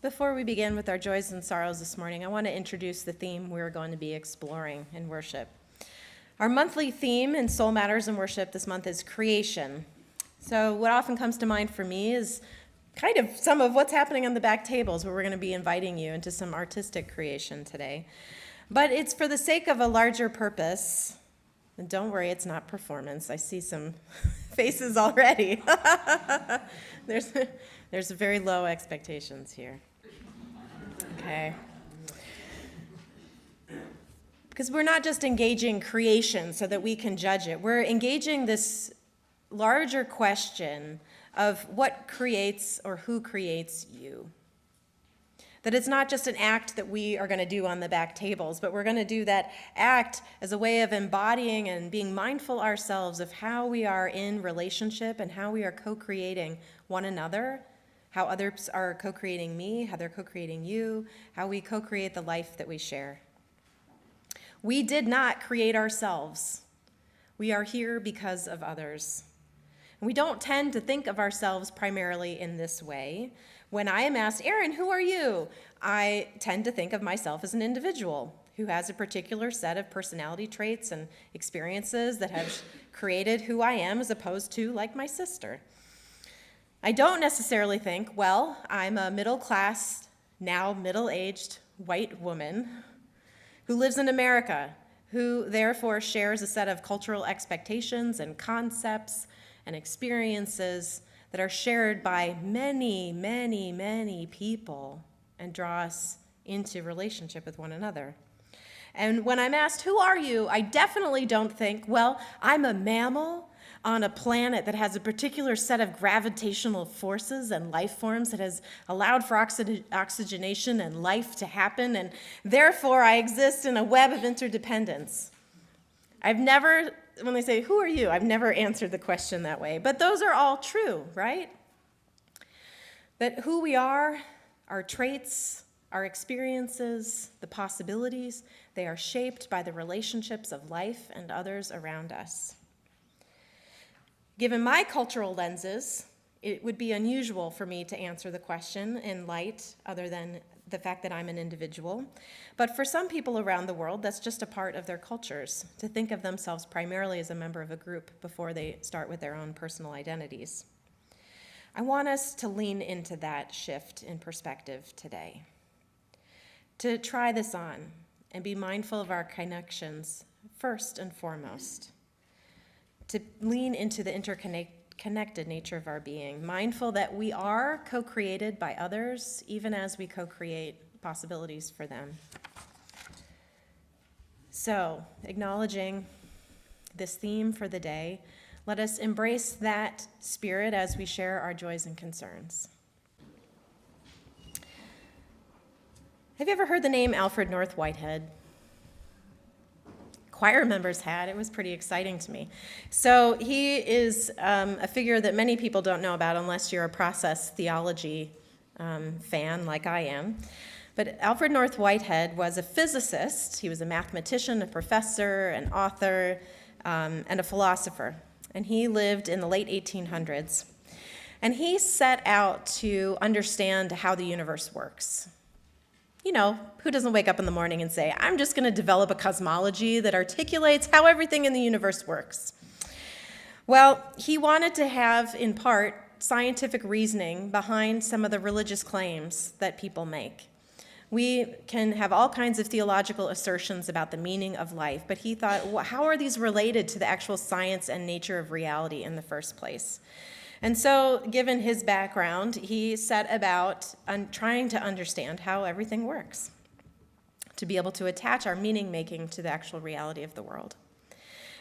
Before we begin with our joys and sorrows this morning, I want to introduce the theme we're going to be exploring in worship. Our monthly theme in Soul Matters in Worship this month is creation. So what often comes to mind for me is kind of some of what's happening on the back tables, where we're going to be inviting you into some artistic creation today. But it's for the sake of a larger purpose. And don't worry, it's not performance. I see some faces already. There's very low expectations here. Okay. Because we're not just engaging creation so that we can judge it. We're engaging this larger question of what creates or who creates you. That it's not just an act that we are going to do on the back tables, but we're going to do that act as a way of embodying and being mindful ourselves of how we are in relationship and how we are co-creating one another, how others are co-creating me, how they're co-creating you, how we co-create the life that we share. We did not create ourselves. We are here because of others. And we don't tend to think of ourselves primarily in this way. When I am asked, Erin, who are you? I tend to think of myself as an individual who has a particular set of personality traits and experiences that have created who I am, as opposed to like my sister. I don't necessarily think, well, I'm a middle-class, now middle-aged white woman who lives in America, who therefore shares a set of cultural expectations and concepts and experiences that are shared by many, many, many people and draw us into relationship with one another. And when I'm asked, who are you? I definitely don't think, well, I'm a mammal on a planet that has a particular set of gravitational forces and life forms that has allowed for oxygenation and life to happen, and therefore I exist in a web of interdependence. When they say, who are you? I've never answered the question that way. But those are all true, right? That who we are, our traits, our experiences, the possibilities, they are shaped by the relationships of life and others around us. Given my cultural lenses, it would be unusual for me to answer the question in light other than the fact that I'm an individual. But for some people around the world, that's just a part of their cultures, to think of themselves primarily as a member of a group before they start with their own personal identities. I want us to lean into that shift in perspective today, to try this on and be mindful of our connections first and foremost, to lean into the interconnected nature of our being, mindful that we are co-created by others, even as we co-create possibilities for them. So, acknowledging this theme for the day, let us embrace that spirit as we share our joys and concerns. Have you ever heard the name Alfred North Whitehead? Choir members had. It was pretty exciting to me. So he is a figure that many people don't know about unless you're a process theology fan like I am. But Alfred North Whitehead was a physicist. He was a mathematician, a professor, an author, and a philosopher. And he lived in the late 1800s. And he set out to understand how the universe works. You know, who doesn't wake up in the morning and say, I'm just going to develop a cosmology that articulates how everything in the universe works? Well, he wanted to have, in part, scientific reasoning behind some of the religious claims that people make. We can have all kinds of theological assertions about the meaning of life, but he thought, well, how are these related to the actual science and nature of reality in the first place? And so, given his background, he set about trying to understand how everything works, to be able to attach our meaning-making to the actual reality of the world.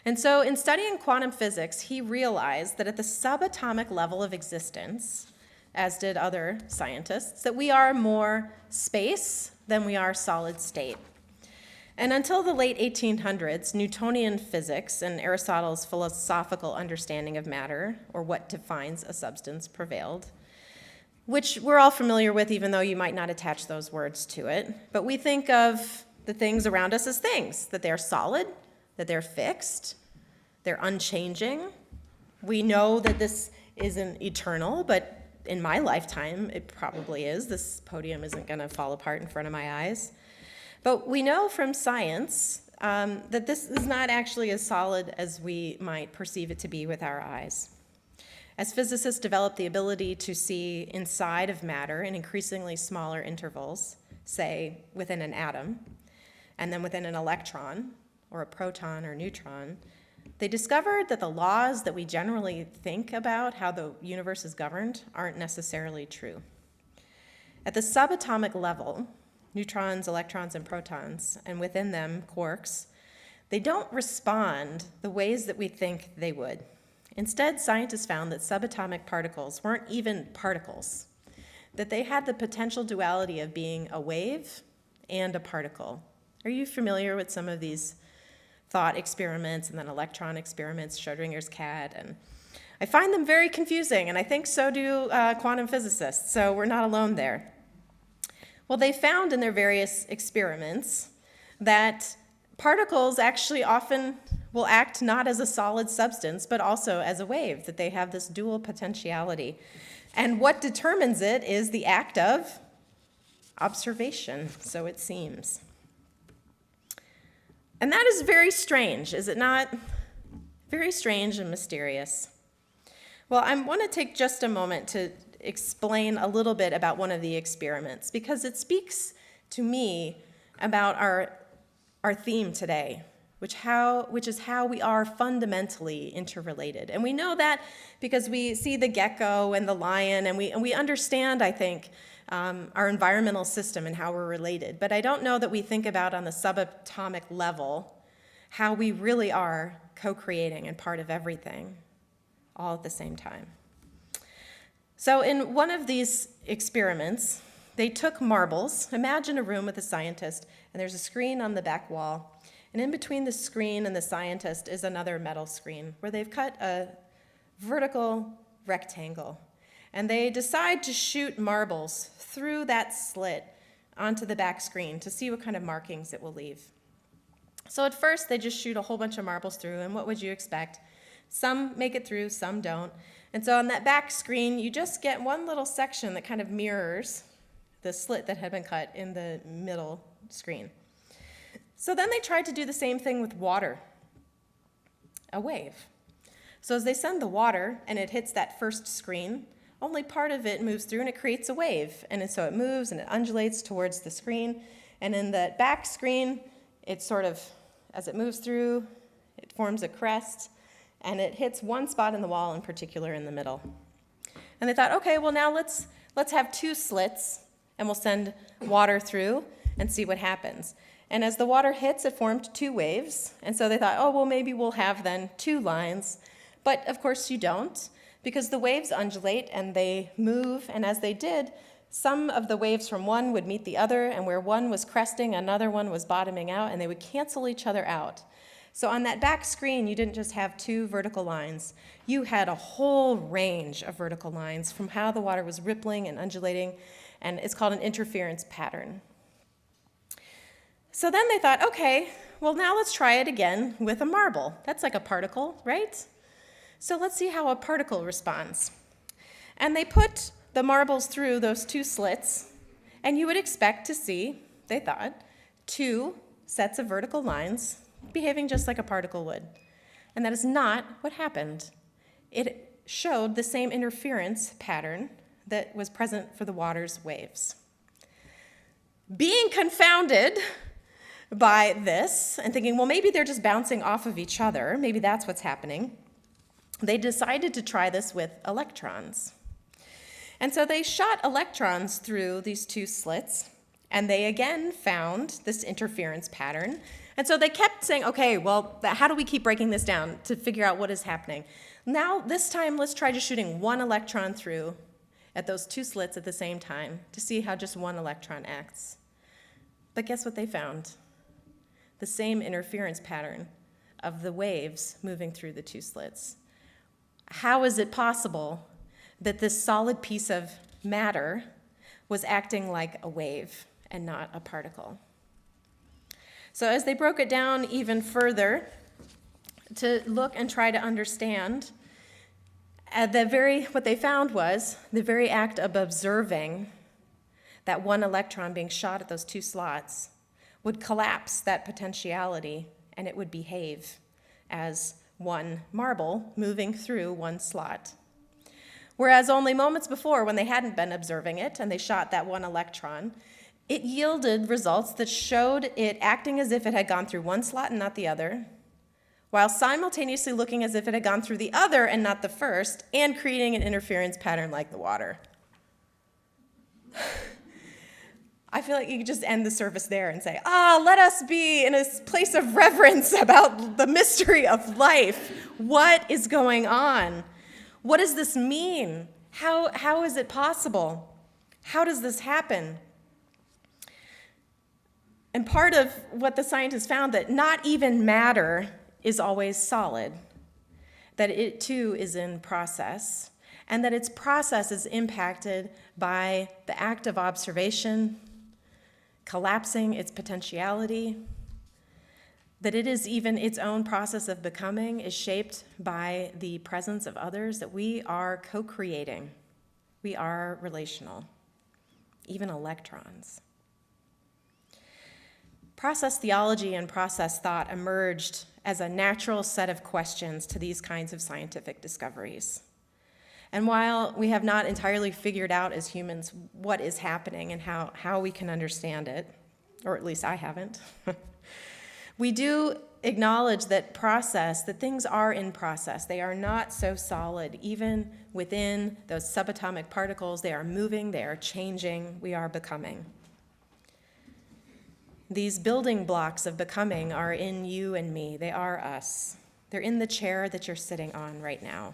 And so, in studying quantum physics, he realized that at the subatomic level of existence, as did other scientists, that we are more space than we are solid state. And until the late 1800s, Newtonian physics and Aristotle's philosophical understanding of matter, or what defines a substance, prevailed, which we're all familiar with, even though you might not attach those words to it. But we think of the things around us as things, that they're solid, that they're fixed, they're unchanging. We know that this isn't eternal, but in my lifetime, it probably is. This podium isn't going to fall apart in front of my eyes. But we know from science that this is not actually as solid as we might perceive it to be with our eyes. As physicists develop the ability to see inside of matter in increasingly smaller intervals, say within an atom, and then within an electron, or a proton or neutron, they discovered that the laws that we generally think about how the universe is governed aren't necessarily true. At the subatomic level, neutrons, electrons, and protons, and within them, quarks, they don't respond the ways that we think they would. Instead, scientists found that subatomic particles weren't even particles, that they had the potential duality of being a wave and a particle. Are you familiar with some of these thought experiments and then electron experiments, Schrödinger's cat? And I find them very confusing, and I think so do quantum physicists, so we're not alone there. Well, they found in their various experiments that particles actually often will act not as a solid substance, but also as a wave, that they have this dual potentiality. And what determines it is the act of observation, so it seems. And that is very strange, is it not? Very strange and mysterious. Well, I want to take just a moment to explain a little bit about one of the experiments, because it speaks to me about our theme today, which is how we are fundamentally interrelated. And we know that because we see the gecko and the lion, and we understand, I think, our environmental system and how we're related. But I don't know that we think about on the subatomic level how we really are co-creating and part of everything all at the same time. So in one of these experiments, they took marbles. Imagine a room with a scientist, and there's a screen on the back wall. And in between the screen and the scientist is another metal screen where they've cut a vertical rectangle. And they decide to shoot marbles through that slit onto the back screen to see what kind of markings it will leave. So at first, they just shoot a whole bunch of marbles through, and what would you expect? Some make it through, some don't. And so on that back screen, you just get one little section that kind of mirrors the slit that had been cut in the middle screen. So then they tried to do the same thing with water, a wave. So as they send the water and it hits that first screen, only part of it moves through and it creates a wave. And so it moves and it undulates towards the screen. And in the back screen, it sort of, as it moves through, it forms a crest and it hits one spot in the wall in particular in the middle. And they thought, okay, well now let's have two slits and we'll send water through and see what happens. And as the water hits, it formed two waves. And so they thought, oh, well, maybe we'll have then two lines. But of course you don't, because the waves undulate and they move. And as they did, some of the waves from one would meet the other, and where one was cresting, another one was bottoming out, and they would cancel each other out. So on that back screen, you didn't just have two vertical lines. You had a whole range of vertical lines from how the water was rippling and undulating, and it's called an interference pattern. So then they thought, okay, well now let's try it again with a marble. That's like a particle, right? So let's see how a particle responds. And they put the marbles through those two slits, and you would expect to see, they thought, two sets of vertical lines behaving just like a particle would. And that is not what happened. It showed the same interference pattern that was present for the water's waves. Being confounded by this and thinking, well, maybe they're just bouncing off of each other, maybe that's what's happening, they decided to try this with electrons. And so they shot electrons through these two slits, and they again found this interference pattern. And so they kept saying, okay, well, how do we keep breaking this down to figure out what is happening? Now, this time, let's try just shooting one electron through at those two slits at the same time to see how just one electron acts. But guess what they found? The same interference pattern of the waves moving through the two slits. How is it possible that this solid piece of matter was acting like a wave and not a particle? So as they broke it down even further to look and try to understand, what they found was the very act of observing that one electron being shot at those two slots would collapse that potentiality, and it would behave as one marble moving through one slot. Whereas only moments before, when they hadn't been observing it and they shot that one electron, it yielded results that showed it acting as if it had gone through one slot and not the other, while simultaneously looking as if it had gone through the other and not the first, and creating an interference pattern like the water. I feel like you could just end the service there and say, let us be in a place of reverence about the mystery of life. What is going on? What does this mean? How is it possible? How does this happen? And part of what the scientists found, that not even matter is always solid, that it too is in process, and that its process is impacted by the act of observation, collapsing its potentiality, that it is even its own process of becoming is shaped by the presence of others, that we are co-creating. We are relational, even electrons. Process theology and process thought emerged as a natural set of questions to these kinds of scientific discoveries. And while we have not entirely figured out as humans what is happening and how we can understand it, or at least I haven't, we do acknowledge that things are in process. They are not so solid. Even within those subatomic particles, they are moving, they are changing, we are becoming. These building blocks of becoming are in you and me. They are us. They're in the chair that you're sitting on right now.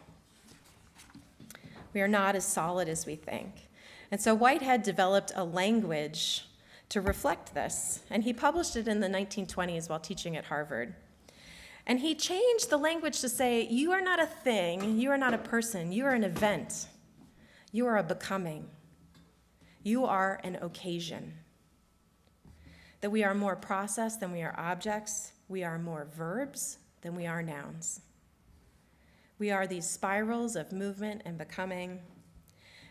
We are not as solid as we think. And so Whitehead developed a language to reflect this, and he published it in the 1920s while teaching at Harvard. And he changed the language to say, you are not a thing, you are not a person, you are an event. You are a becoming. You are an occasion. That we are more process than we are objects. We are more verbs than we are nouns. We are these spirals of movement and becoming,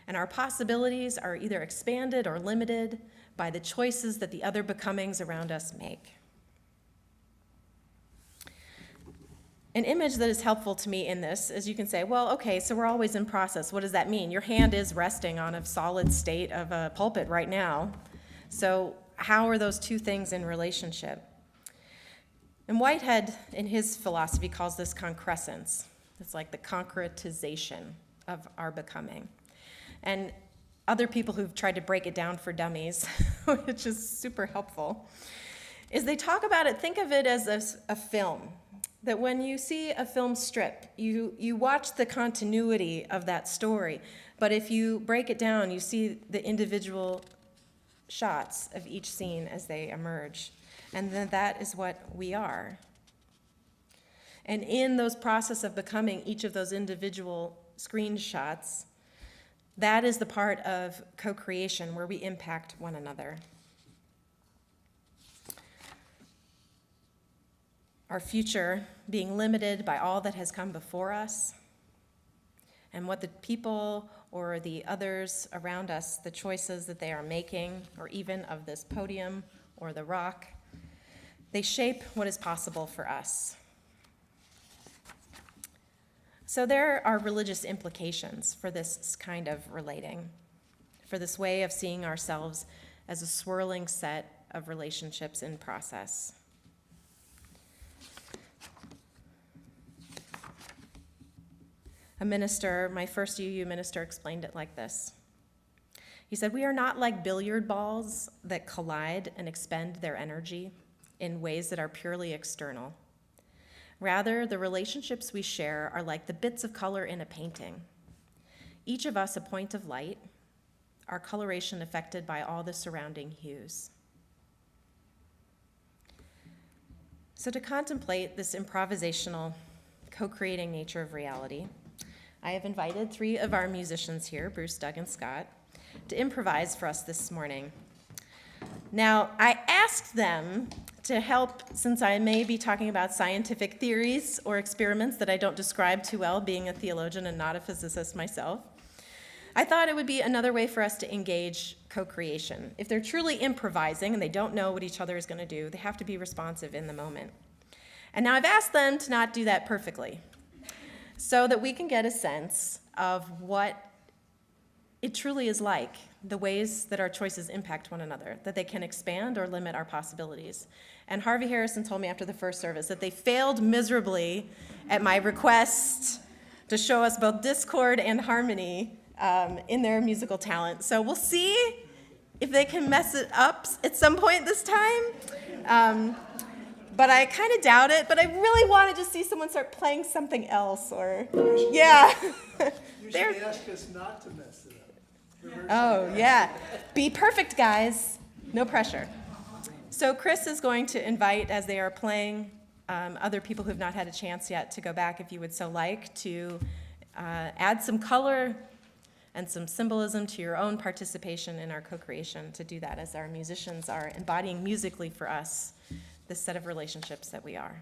and our possibilities are either expanded or limited by the choices that the other becomings around us make. An image that is helpful to me in this is you can say, well, okay, so we're always in process. What does that mean? Your hand is resting on a solid state of a pulpit right now. So how are those two things in relationship? And Whitehead, in his philosophy, calls this concrescence. It's like the concretization of our becoming. And other people who've tried to break it down for dummies, which is super helpful, is they talk about it, think of it as a film. That when you see a film strip, you watch the continuity of that story. But if you break it down, you see the individual shots of each scene as they emerge. And then that is what we are. And in those process of becoming each of those individual screenshots, that is the part of co-creation where we impact one another. Our future being limited by all that has come before us, and what the people or the others around us, the choices that they are making, or even of this podium or the rock, they shape what is possible for us. So there are religious implications for this kind of relating, for this way of seeing ourselves as a swirling set of relationships in process. A minister, my first UU minister, explained it like this. He said, we are not like billiard balls that collide and expend their energy in ways that are purely external. Rather, the relationships we share are like the bits of color in a painting. Each of us a point of light, our coloration affected by all the surrounding hues. So to contemplate this improvisational, co-creating nature of reality, I have invited 3 of our musicians here, Bruce, Doug, and Scott, to improvise for us this morning. Now, I asked them to help, since I may be talking about scientific theories or experiments that I don't describe too well, being a theologian and not a physicist myself, I thought it would be another way for us to engage co-creation. If they're truly improvising and they don't know what each other is going to do, they have to be responsive in the moment. And now I've asked them to not do that perfectly, so that we can get a sense of what it truly is like, the ways that our choices impact one another, that they can expand or limit our possibilities. And Harvey Harrison told me after the first service that they failed miserably at my request to show us both discord and harmony in their musical talent. So we'll see if they can mess it up at some point this time. But I kind of doubt it, but I really wanted to see someone start playing something else, or, yeah. You should ask us not to mess it up. Oh, yeah. Be perfect, guys. No pressure. So Chris is going to invite, as they are playing, other people who have not had a chance yet to go back, if you would so like, to add some color and some symbolism to your own participation in our co-creation, to do that as our musicians are embodying musically for us this set of relationships that we are.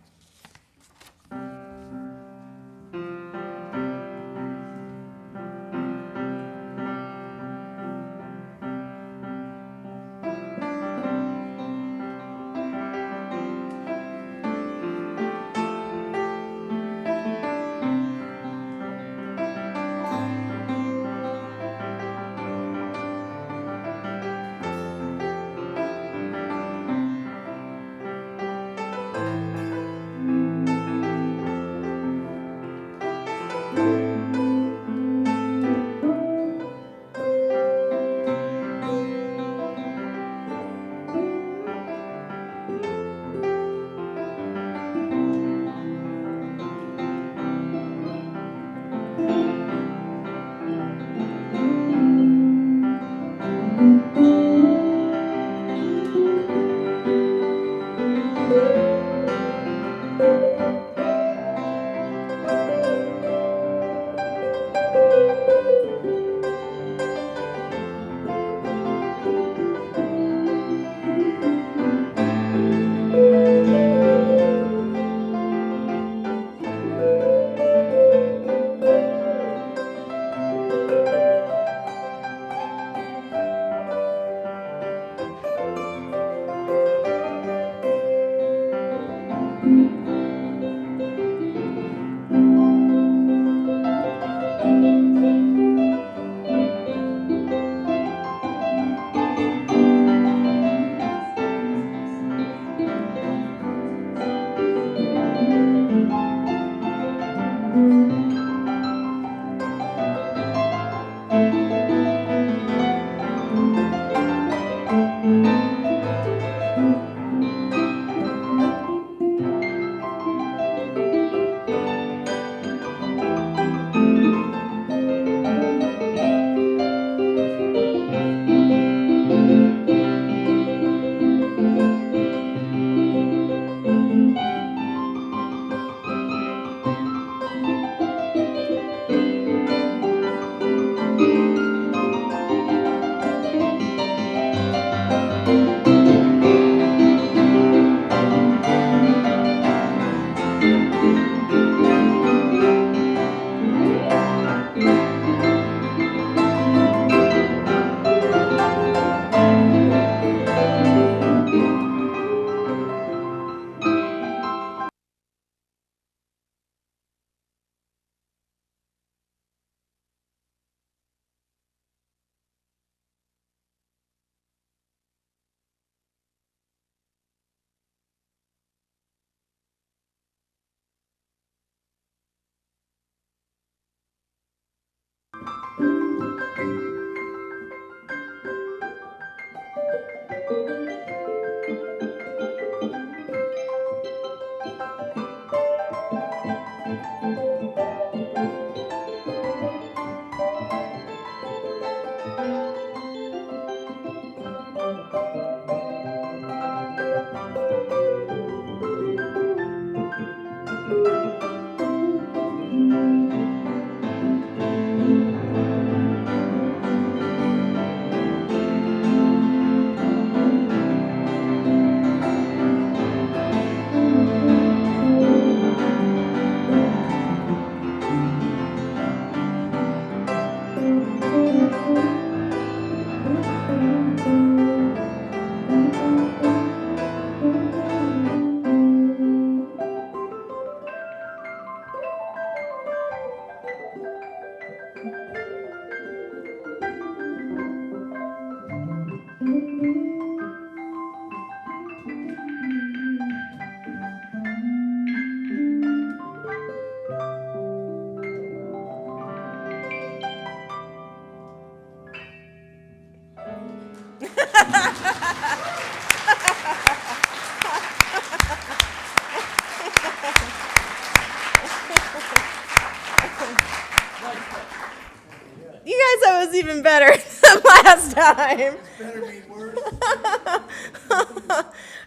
That was even better than last time. Better mean worse.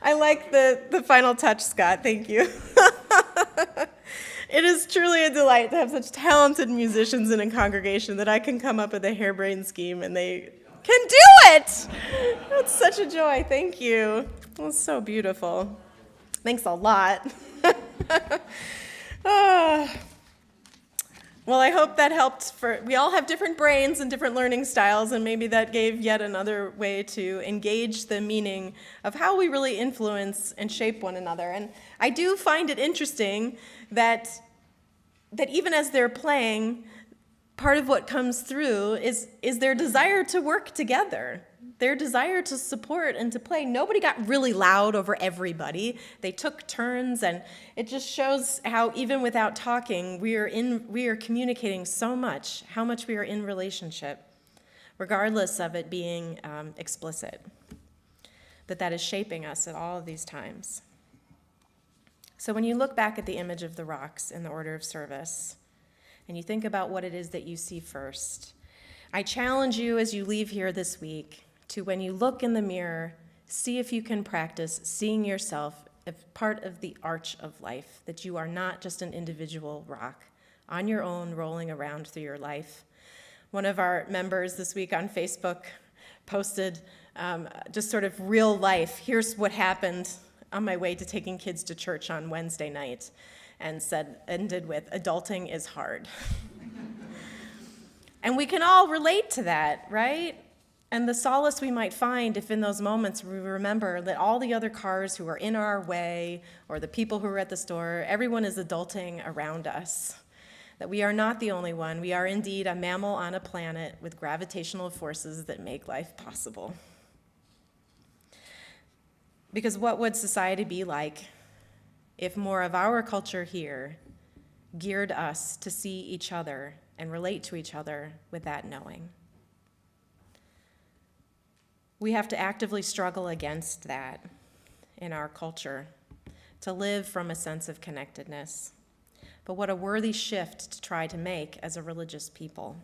I like the final touch, Scott. Thank you. It is truly a delight to have such talented musicians in a congregation that I can come up with a harebrained scheme and they can do it. That's such a joy. Thank you. That's so beautiful. Thanks a lot. Well, I hope that helped. We all have different brains and different learning styles, and maybe that gave yet another way to engage the meaning of how we really influence and shape one another. And I do find it interesting that even as they're playing, part of what comes through is their desire to work together, their desire to support and to play. Nobody got really loud over everybody. They took turns, and it just shows how even without talking, we are communicating so much, how much we are in relationship, regardless of it being explicit. That is shaping us at all of these times. So when you look back at the image of the rocks in the order of service, and you think about what it is that you see first, I challenge you as you leave here this week to, when you look in the mirror, see if you can practice seeing yourself as part of the arch of life, that you are not just an individual rock on your own rolling around through your life. One of our members this week on Facebook posted just sort of real life, here's what happened on my way to taking kids to church on Wednesday night, and ended with, adulting is hard. And we can all relate to that, right? And the solace we might find if in those moments we remember that all the other cars who are in our way, or the people who are at the store, everyone is adulting around us. That we are not the only one. We are indeed a mammal on a planet with gravitational forces that make life possible. Because what would society be like if more of our culture here geared us to see each other and relate to each other with that knowing? We have to actively struggle against that in our culture, to live from a sense of connectedness. But what a worthy shift to try to make as a religious people,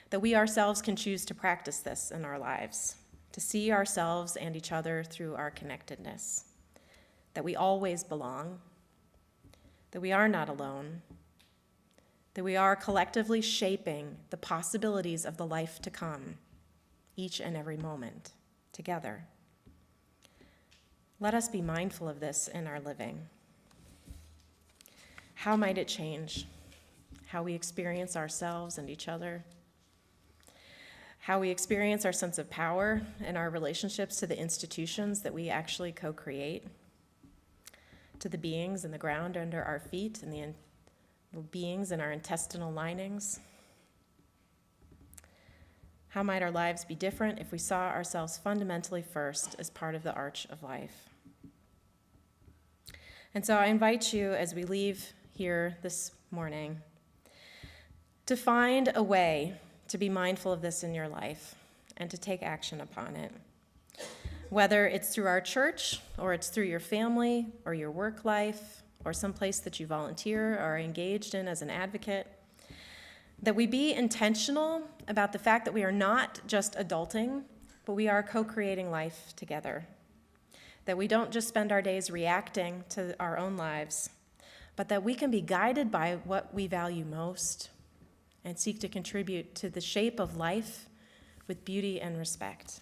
that we ourselves can choose to practice this in our lives, to see ourselves and each other through our connectedness, that we always belong, that we are not alone, that we are collectively shaping the possibilities of the life to come, each and every moment, together. Let us be mindful of this in our living. How might it change how we experience ourselves and each other? How we experience our sense of power and our relationships to the institutions that we actually co-create, to the beings in the ground under our feet and the beings in our intestinal linings? How might our lives be different if we saw ourselves fundamentally first as part of the arch of life? And so I invite you, as we leave here this morning, to find a way to be mindful of this in your life and to take action upon it. Whether it's through our church, or it's through your family, or your work life, or someplace that you volunteer or are engaged in as an advocate, that we be intentional about the fact that we are not just adulting, but we are co-creating life together. That we don't just spend our days reacting to our own lives, but that we can be guided by what we value most and seek to contribute to the shape of life with beauty and respect.